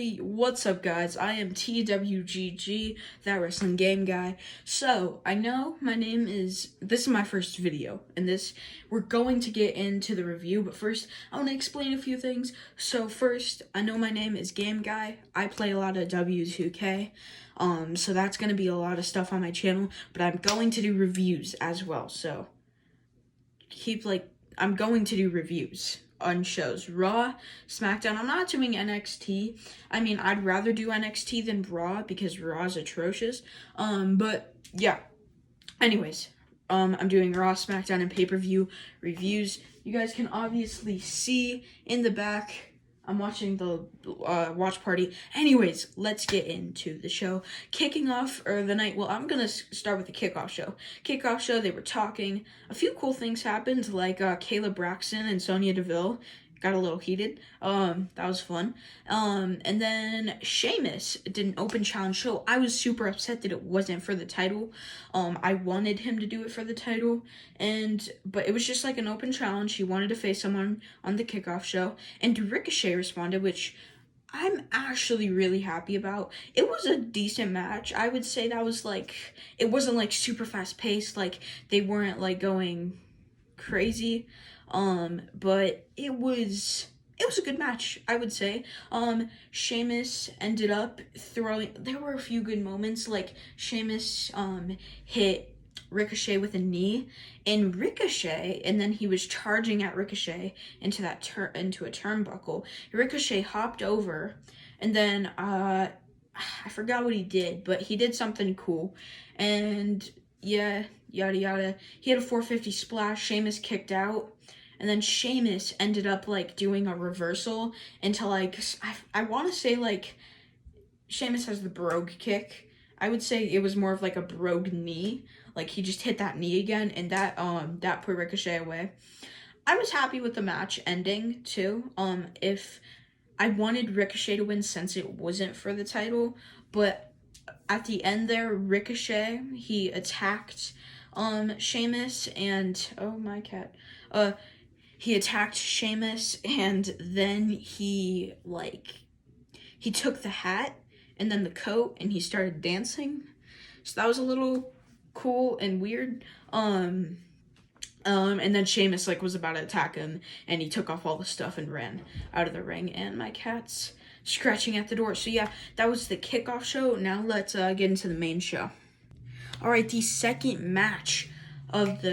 Hey, what's up guys? I am TWGG, that wrestling game guy. So, I know this is my first video, and we're going to get into the review, but first, I want to explain a few things. So first, I know my name is Game Guy. I play a lot of W2K, so that's going to be a lot of stuff on my channel, but I'm going to do reviews as well, so I'm going to do reviews on shows. Raw, SmackDown. I'm not doing NXT. I mean, I'd rather do NXT than Raw because Raw is atrocious. But yeah. Anyways, I'm doing Raw, SmackDown, and pay-per-view reviews. You guys can obviously see in the back, I'm watching the watch party. Anyways, let's get into the show. Kicking off, or the night, well, I'm going to start with the kickoff show. Kickoff show, they were talking. A few cool things happened, like Kayla Braxton and Sonya Deville got a little heated. That was fun. And then Sheamus did an open challenge show. I was super upset that it wasn't for the title. I wanted him to do it for the title, but it was just like an open challenge. He wanted to face someone on the kickoff show, and Ricochet responded, which I'm actually really happy about. It was a decent match. I would say that was it wasn't like super fast paced, like they weren't like going crazy. But it was a good match, I would say. Sheamus ended up there were a few good moments, like Sheamus, hit Ricochet with a knee, and then he was charging at Ricochet into a turnbuckle. Ricochet hopped over, and then, I forgot what he did, but he did something cool, and yeah, yada yada. He had a 450 splash, Sheamus kicked out, and then Sheamus ended up doing a reversal into I want to say Sheamus has the brogue kick. I would say it was more of a brogue knee. He just hit that knee again, and that put Ricochet away. I was happy with the match ending too. If I wanted Ricochet to win since it wasn't for the title, but at the end there, Ricochet, he attacked Sheamus, and oh my cat. He attacked Sheamus, and then he took the hat and then the coat, and he started dancing. So that was a little cool and weird. And then Sheamus was about to attack him, and he took off all the stuff and ran out of the ring, and my cat's scratching at the door. So yeah, that was the kickoff show. Now let's get into the main show. All right, the second match of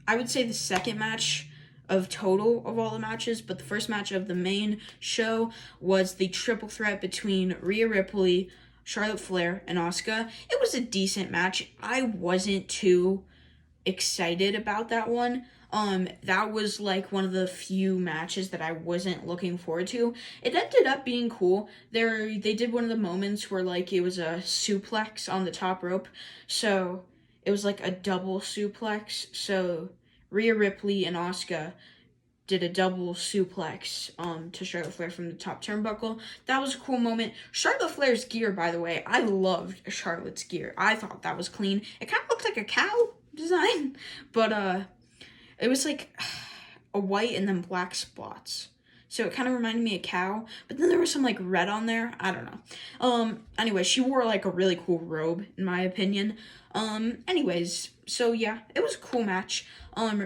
I would say the second match of total of all the matches, but the first match of the main show was the triple threat between Rhea Ripley, Charlotte Flair, and Asuka. It was a decent match. I wasn't too excited about that one. That was one of the few matches that I wasn't looking forward to. It ended up being cool. They did one of the moments where it was a suplex on the top rope. So it was a double suplex. So Rhea Ripley and Asuka did a double suplex to Charlotte Flair from the top turnbuckle. That was a cool moment. Charlotte Flair's gear, by the way, I loved Charlotte's gear. I thought that was clean. It kind of looked like a cow design, but it was a white and then black spots. So it kind of reminded me of cow, but then there was some red on there. I don't know. Anyway, she wore a really cool robe, in my opinion. Anyways, so yeah, it was a cool match.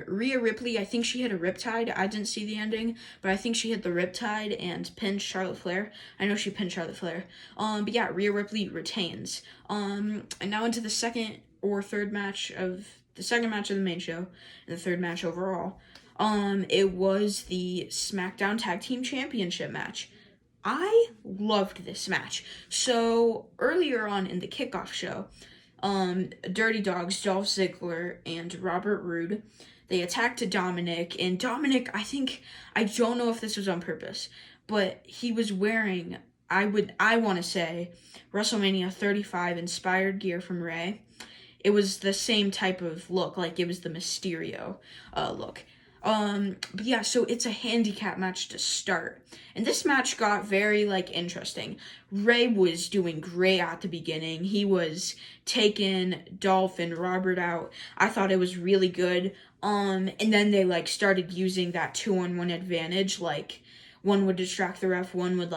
Rhea Ripley, I think she hit a riptide. I didn't see the ending, but I think she hit the riptide and pinned Charlotte Flair. I know she pinned Charlotte Flair. But yeah, Rhea Ripley retains. And now into the second match of the main show, and the third match overall. It was the SmackDown Tag Team Championship match. I loved this match. So earlier on in the kickoff show, Dirty Dogs, Dolph Ziggler, and Robert Roode, they attacked Dominic, and Dominic, I don't know if this was on purpose, but he was wearing, I want to say, WrestleMania 35 inspired gear from Rey. It was the same type of look, it was the Mysterio look. But yeah, so it's a handicap match to start. And this match got very, interesting. Rey was doing great at the beginning. He was taking Dolph and Robert out. I thought it was really good. And then they, started using that 2-on-1 advantage. One would distract the ref, one would,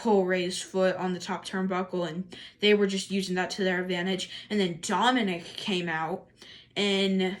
pull Ray's foot on the top turnbuckle, and they were just using that to their advantage. And then Dominic came out, and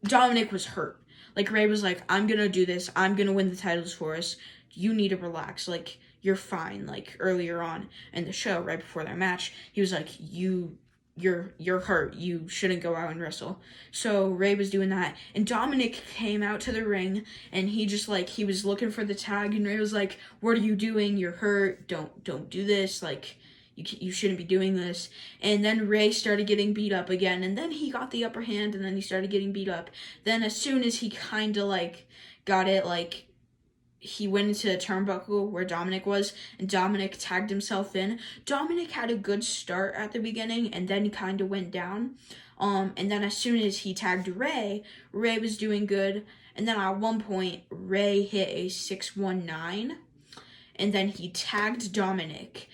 Dominic was hurt. Like, Ray was like, I'm gonna do this. I'm gonna win the titles for us. You need to relax. Like, you're fine. Like, earlier on in the show, right before their match, he was like, you're hurt. You shouldn't go out and wrestle. So Ray was doing that, and Dominic came out to the ring, and he just, like, he was looking for the tag, and Ray was like, what are you doing? You're hurt. Don't do this. Like, you shouldn't be doing this. And then Ray started getting beat up again, and then he got the upper hand, and then he started getting beat up. Then as soon as he kind of, like, got it, like, he went into the turnbuckle where Dominic was, and Dominic tagged himself in. Dominic had a good start at the beginning, and then he kind of went down. And then as soon as he tagged Ray, Ray was doing good. And then at one point, Ray hit a 619, and then he tagged Dominic.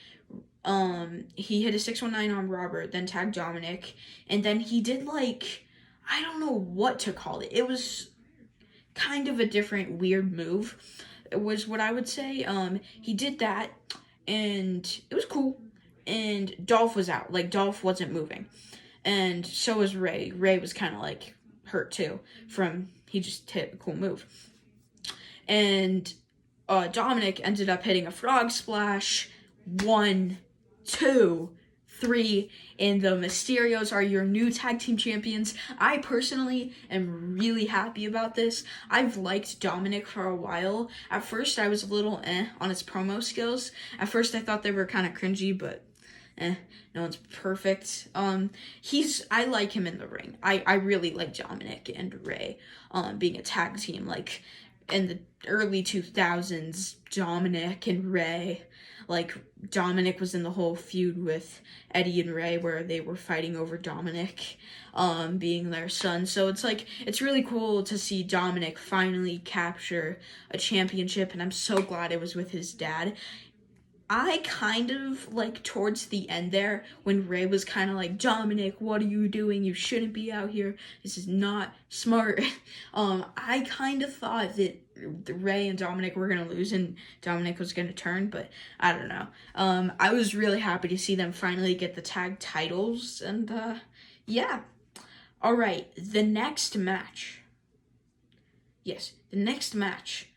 He hit a 619 on Robert, then tagged Dominic, and then he did, like, I don't know what to call it. It was kind of a different weird move, was what I would say. He did that, and it was cool, and Dolph was out. Like, Dolph wasn't moving, and so was Ray. Ray was kind of, like, hurt, too, he just hit a cool move. And Dominic ended up hitting a frog splash. 1, 2, 3, and the Mysterios are your new tag team champions. I personally am really happy about this. I've liked Dominic for a while. At first, I was a little on his promo skills. At first, I thought they were kind of cringy, but no one's perfect. I like him in the ring. I really like Dominic and Ray being a tag team. Like, in the early 2000s, Dominic and Ray, like, Dominic was in the whole feud with Eddie and Ray where they were fighting over Dominic being their son. So it's, like, it's really cool to see Dominic finally capture a championship, and I'm so glad it was with his dad. I kind of, like, towards the end there, when Ray was kind of like, Dominic, what are you doing? You shouldn't be out here. This is not smart. I kind of thought that Ray and Dominic were going to lose and Dominic was going to turn, but I don't know. I was really happy to see them finally get the tag titles, and, yeah. All right, the next match. Yes, the next match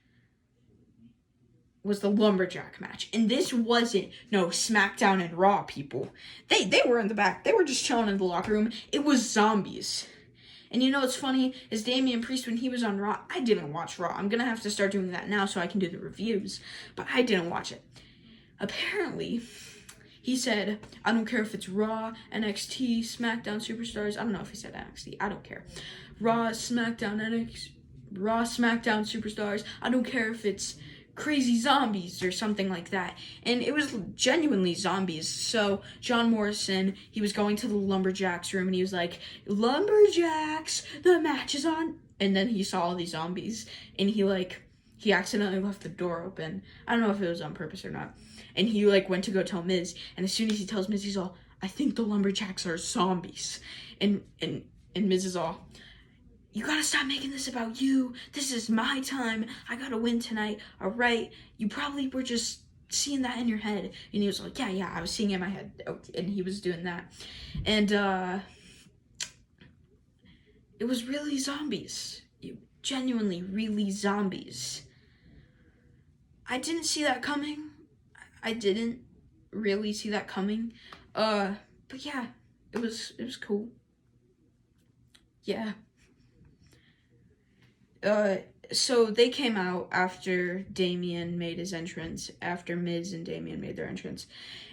was the Lumberjack match. And this wasn't no SmackDown and Raw people. They were in the back. They were just chilling in the locker room. It was zombies. And you know what's funny is Damian Priest, when he was on Raw, I didn't watch Raw. I'm going to have to start doing that now so I can do the reviews. But I didn't watch it. Apparently, he said, I don't care if it's Raw, NXT, SmackDown Superstars. I don't know if he said NXT. I don't care. Raw, SmackDown, Superstars. I don't care if it's crazy zombies or something like that. And it was genuinely zombies. So John Morrison, he was going to the Lumberjacks room and he was like, Lumberjacks, the match is on. And then he saw all these zombies and he accidentally left the door open. I don't know if it was on purpose or not. And he went to go tell Miz, and as soon as he tells Miz, he's all, I think the Lumberjacks are zombies. And Miz is all, you gotta stop making this about you. This is my time. I gotta win tonight. All right. You probably were just seeing that in your head. And he was like, yeah, I was seeing it in my head. Okay. And he was doing that. And it was really zombies. Genuinely, really zombies. I didn't see that coming. I didn't really see that coming. But yeah, it was cool. Yeah. So they came out after Damian made his entrance, after Miz and Damian made their entrance,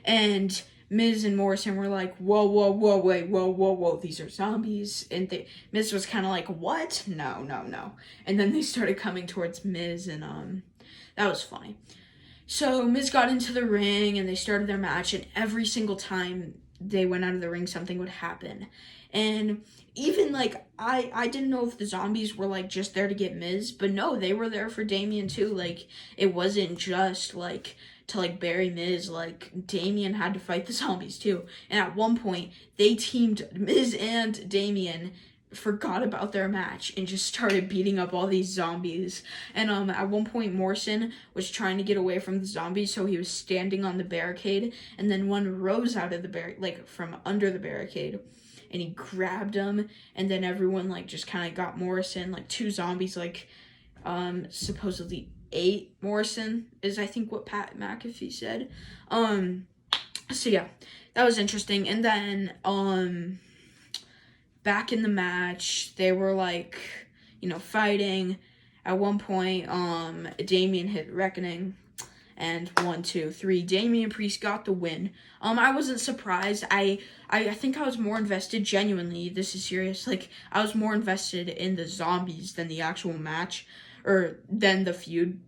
and Miz and Morrison were like, whoa, these are zombies, and Miz was kind of like, what? No, and then they started coming towards Miz, and that was funny. So Miz got into the ring, and they started their match, and every single time they went out of the ring, something would happen. And even, I didn't know if the zombies were, just there to get Miz, but no, they were there for Damian, too. It wasn't just, to, bury Miz. Damian had to fight the zombies, too. And at one point, they teamed Miz and Damian forgot about their match and just started beating up all these zombies. And at one point Morrison was trying to get away from the zombies, so he was standing on the barricade, and then one rose out of the like from under the barricade, and he grabbed him, and then everyone like just kind of got Morrison. Like 2 zombies like supposedly ate Morrison, is I think what Pat McAfee said. So yeah, that was interesting. And then back in the match, they were like, fighting. At one point, Damian hit Reckoning, and 1, 2, 3, Damian Priest got the win. I wasn't surprised. I think I was more invested, genuinely, this is serious, like, I was more invested in the zombies than the actual match, or than the feud.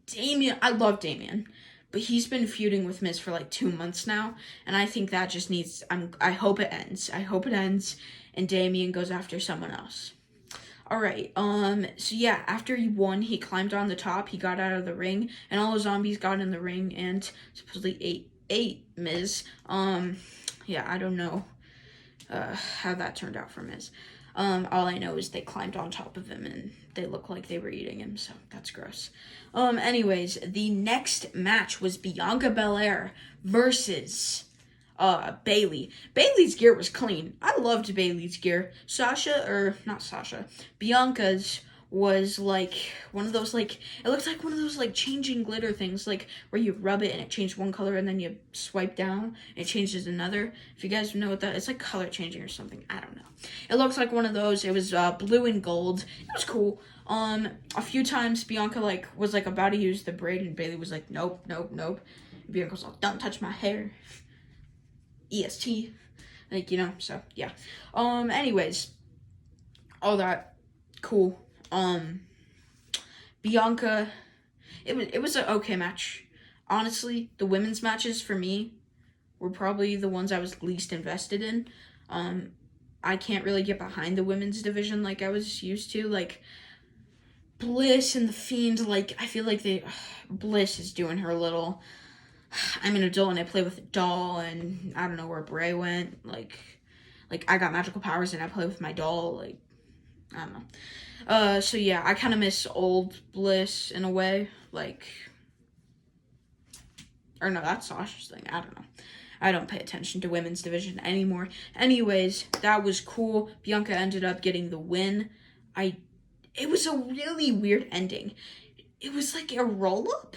Damian, I love Damian, but he's been feuding with Miz for like 2 months now, and I think that just needs, I hope it ends. I hope it ends, and Damian goes after someone else. Alright, so yeah, after he won, he climbed on the top, he got out of the ring, and all the zombies got in the ring, and supposedly ate Miz. Yeah, I don't know, how that turned out for Miz. All I know is they climbed on top of him, and they looked like they were eating him, so that's gross. Anyways, the next match was Bianca Belair versus Bayley. Bayley's gear was clean. I loved Bayley's gear. Bianca's was like one of those, like, it looked like one of those like changing glitter things, like where you rub it and it changed one color and then you swipe down and it changes another. If you guys know what that, it's like color changing or something. I don't know. It looks like one of those. It was blue and gold. It was cool. A few times Bianca like was like about to use the braid, and Bayley was like, nope. Bianca was like, don't touch my hair. EST, like, so yeah. Anyways, all that cool. Bianca, it was an okay match. Honestly, the women's matches for me were probably the ones I was least invested in. I can't really get behind the women's division like I was used to. Like, Bliss and The Fiend, like, I feel like Bliss is doing her little, I'm an adult and I play with a doll, and I don't know where Bray went. Like I got magical powers and I play with my doll. Like, I don't know. So yeah, I kind of miss old Bliss in a way. Like, or no, that's Sasha's thing. I don't know. I don't pay attention to women's division anymore. Anyways, that was cool. Bianca ended up getting the win. It was a really weird ending. It was like a roll-up,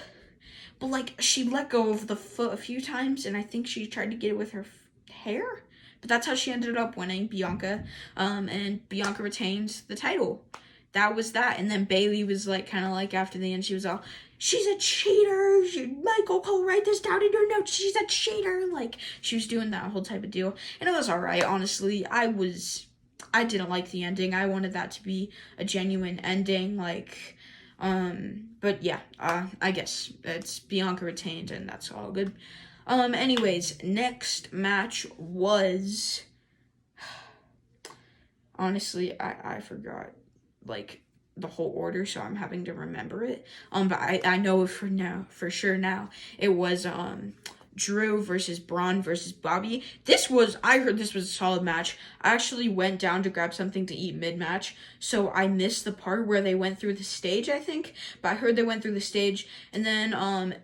but like she let go of the foot a few times, and I think she tried to get it with her hair. But that's how she ended up winning, Bianca. And Bianca retained the title. That was that. And then Bayley was like, kind of like after the end, she was all, she's a cheater. Michael, go write this down in your notes. She's a cheater. Like, she was doing that whole type of deal. And it was alright, honestly. I didn't like the ending. I wanted that to be a genuine ending. Like, but yeah, I guess it's Bianca retained, and that's all good. Anyways, next match was, honestly, I forgot, like, the whole order, so I'm having to remember it. But I know for sure now, it was, Drew versus Braun versus Bobby. I heard this was a solid match. I actually went down to grab something to eat mid-match, so I missed the part where they went through the stage, I think. But I heard they went through the stage, and then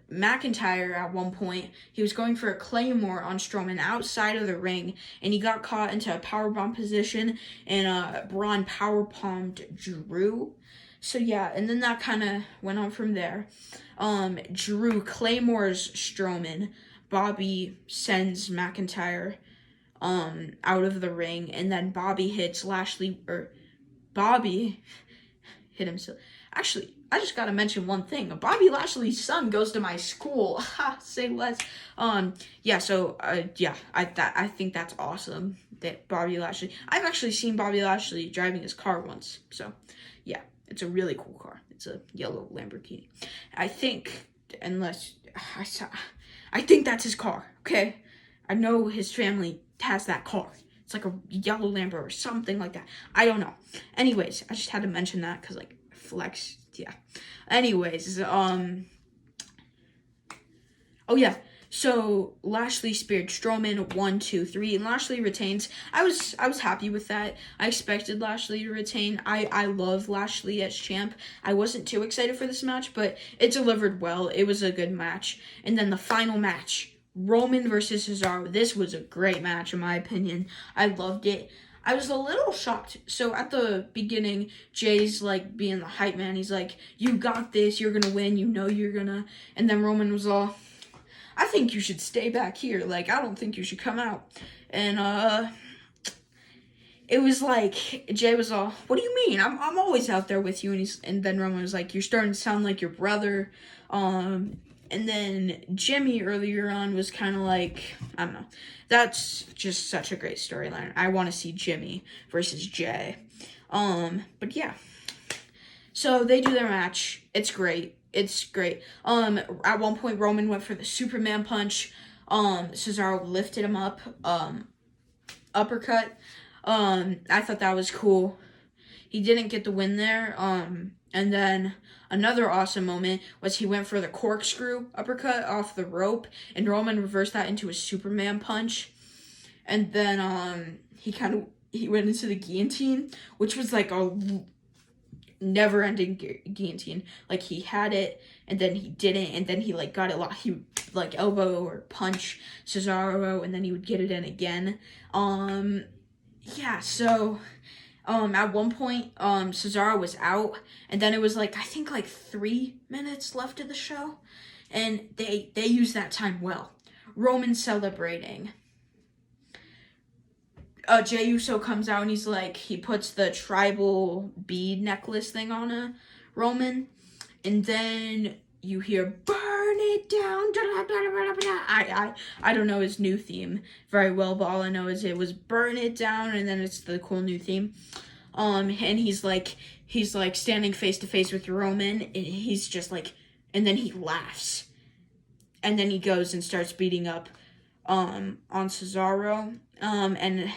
McIntyre at one point, he was going for a Claymore on Stroman outside of the ring, and he got caught into a powerbomb position, and Braun powerbombed Drew. So yeah, and then that kind of went on from there. Drew Claymores Stroman. Bobby sends McIntyre out of the ring, and then Bobby hits Lashley, or Bobby hit himself. Actually, I just gotta mention one thing. Bobby Lashley's son goes to my school. Ha, say less. Yeah, so yeah, I think that's awesome that Bobby Lashley. I've actually seen Bobby Lashley driving his car once. So yeah, it's a really cool car. It's a yellow Lamborghini. I think, unless I think that's his car, okay? I know his family has that car. It's like a yellow Lambo or something like that. I don't know. Anyways, I just had to mention that because, like, flex, yeah. Anyways, oh yeah, So Lashley speared Stroman 1, 2, 3, and Lashley retains. I was happy with that. I expected Lashley to retain. I love Lashley as champ. I wasn't too excited for this match, but it delivered well. It was a good match. And then the final match, Roman versus Cesaro. This was a great match in my opinion. I loved it. I was a little shocked. So at the beginning, Jay's like being the hype man. He's like, "You got this. You're gonna win. You know you're gonna." And then Roman was all, "I think you should stay back here. Like, I don't think you should come out." And it was like Jay was all, "What do you mean? I'm always out there with you." And then Roman was like, "You're starting to sound like your brother." And then Jimmy earlier on was kind of like, I don't know. That's just such a great storyline. I want to see Jimmy versus Jay. But yeah. So they do their match. It's great. It's great. At one point Roman went for the Superman punch. Cesaro lifted him up. Uppercut. I thought that was cool. He didn't get the win there. And then another awesome moment was he went for the corkscrew uppercut off the rope, and Roman reversed that into a Superman punch. And then he went into the guillotine, which was like a never-ending guillotine. Like, he had it, and then he didn't, and then he like got it locked. He would like elbow or punch Cesaro, and then he would get it in again. Yeah, so at one point, Cesaro was out, and then it was like, I think like 3 minutes left of the show, and they used that time well. Roman celebrating. Jey Uso comes out, and he's like, he puts the tribal bead necklace thing on a Roman, and then you hear, "Burn it down." I don't know his new theme very well, but all I know is it was "Burn it down," and then it's the cool new theme. And he's like standing face to face with Roman, and he's just like, and then he laughs, and then he goes and starts beating up on Cesaro, and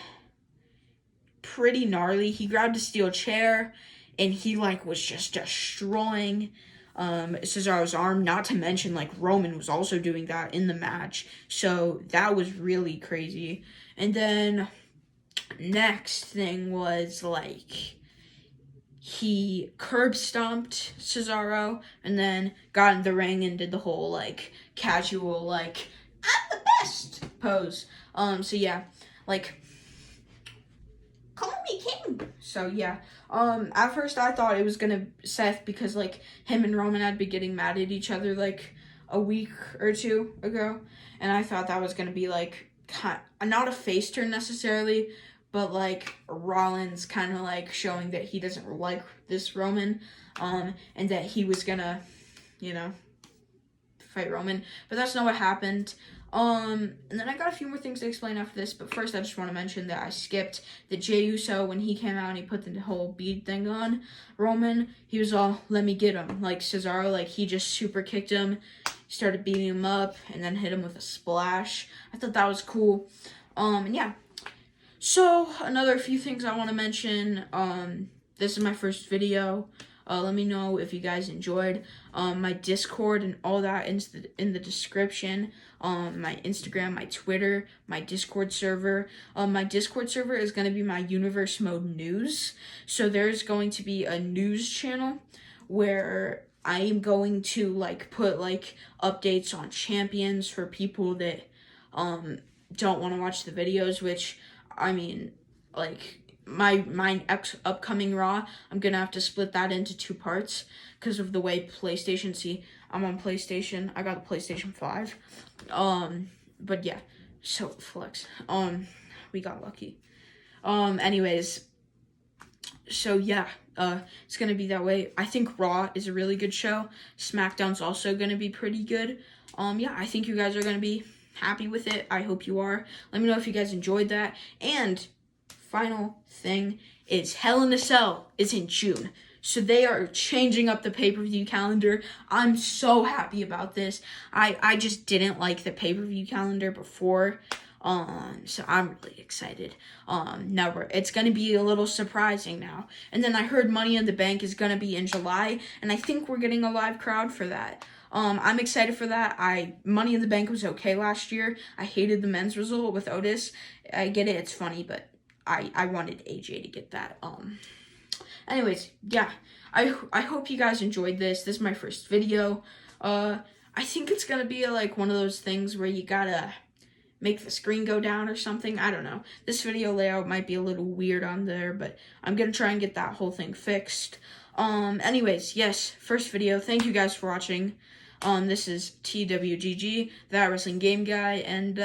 pretty gnarly. He grabbed a steel chair, and he like was just destroying Cesaro's arm, not to mention like Roman was also doing that in the match, so that was really crazy. And then next thing was like he curb stomped Cesaro, and then got in the ring and did the whole like casual like, "I'm the best" pose. So yeah, like, "Call me king." So yeah, at first I thought it was gonna Seth, because like him and Roman had been getting mad at each other like a week or two ago, and I thought that was gonna be like not a face turn necessarily, but like Rollins kind of like showing that he doesn't like this Roman, and that he was gonna, fight Roman, but that's not what happened. And then I got a few more things to explain after this, but first I just want to mention that I skipped the Jey Uso when he came out and he put the whole bead thing on Roman. He was all, "Let me get him." Like Cesaro, like he just super kicked him, started beating him up, and then hit him with a splash. I thought that was cool. And yeah. So another few things I want to mention. This is my first video. Let me know if you guys enjoyed. My Discord and all that in the description. My Instagram, my Twitter, my Discord server. My Discord server is going to be my Universe Mode News. So there's going to be a news channel where I am going to like put like updates on champions for people that don't want to watch the videos, which I mean, like my upcoming Raw, I'm gonna have to split that into 2 parts because of the way PlayStation. See, I'm on PlayStation. I got the PlayStation 5. But yeah, so flex. We got lucky. Anyways, so yeah, it's gonna be that way. I think Raw is a really good show. SmackDown's also gonna be pretty good. Yeah, I think you guys are gonna be happy with it. I hope you are. Let me know if you guys enjoyed that. And final thing is Hell in a Cell is in June. So they are changing up the pay-per-view calendar. I'm so happy about this. I just didn't like the pay-per-view calendar before. So I'm really excited. Now it's going to be a little surprising now. And then I heard Money in the Bank is going to be in July, and I think we're getting a live crowd for that. I'm excited for that. Money in the Bank was okay last year. I hated the men's result with Otis. I get it, it's funny, but I wanted AJ to get that. Anyways, yeah. I hope you guys enjoyed this. This is my first video. I think it's gonna be like one of those things where you gotta make the screen go down or something. I don't know. This video layout might be a little weird on there, but I'm gonna try and get that whole thing fixed. Anyways, yes, first video. Thank you guys for watching. This is TWGG, That Wrestling Game Guy, and